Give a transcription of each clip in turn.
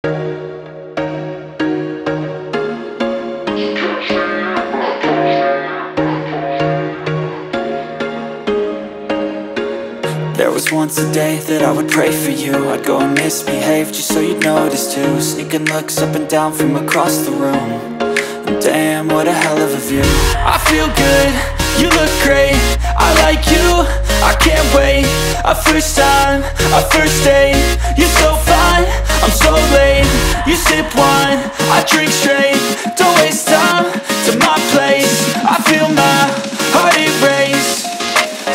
There was once a day that I would pray for you. I'd go and misbehave just so you'd notice too. Sneaking looks up and down from across the room. And damn, what a hell of a view. I feel good, you look great, I like you, I can't wait. A first time, a first date. You're so fine, I'm so late. You sip wine, I drink straight. Don't waste time to my place. I feel my heart erase.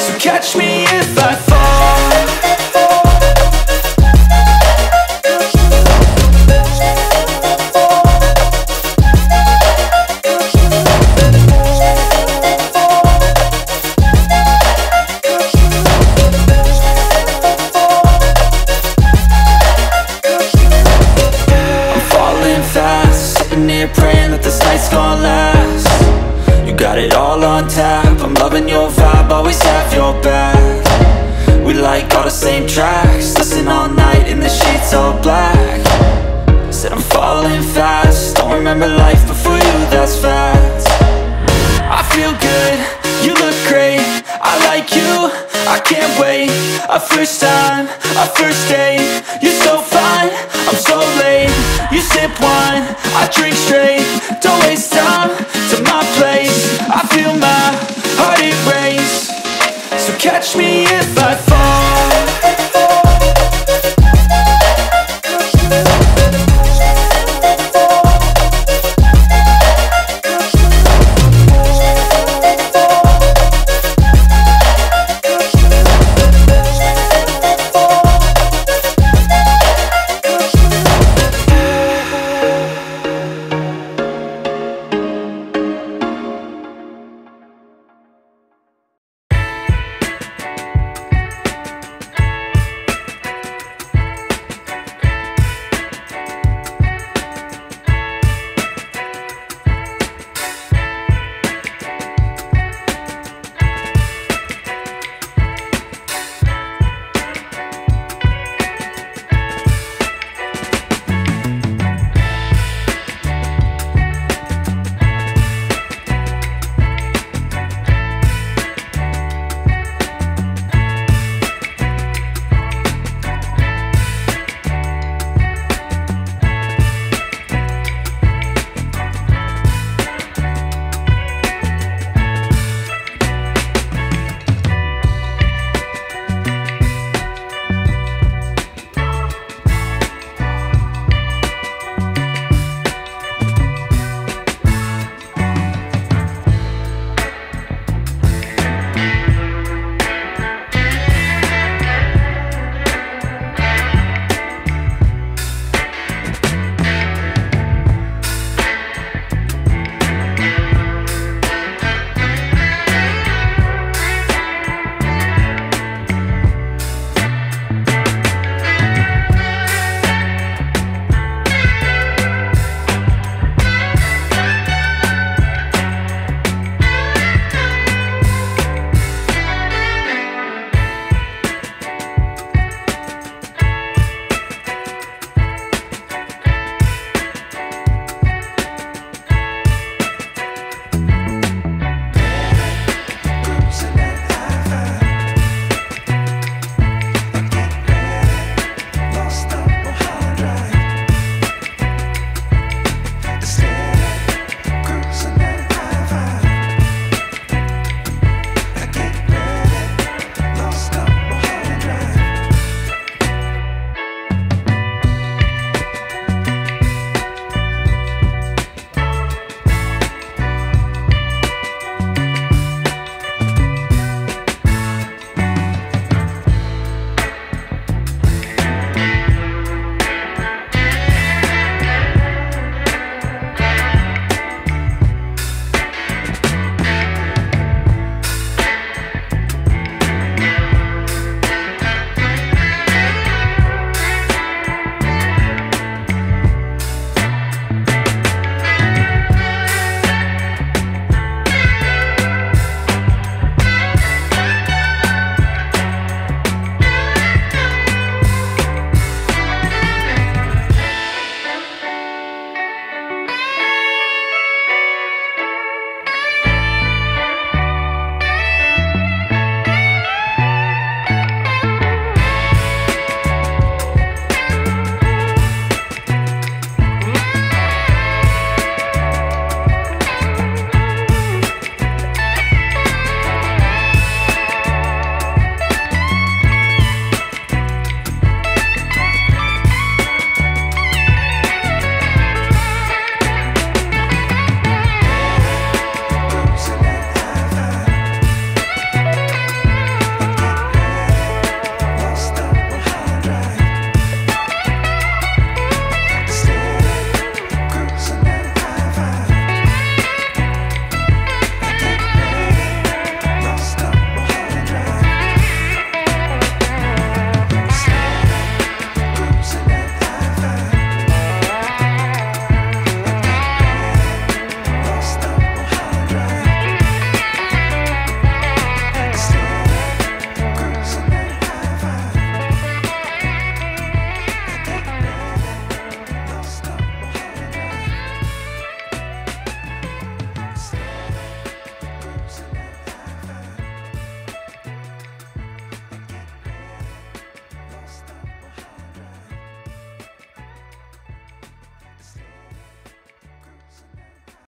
So catch me if I fall. Praying that this night's gonna last. You got it all on tap, I'm loving your vibe, always have your back. We like all the same tracks, listen all night in the sheets all black. Said I'm falling fast, don't remember life before you, that's fact. I feel good, you look great, I like you, I can't wait. A first time, a first date. You're so fine, I'm so late. You sip wine, I drink straight. Don't waste time to my place. I feel my heart erase. So catch me if I fall.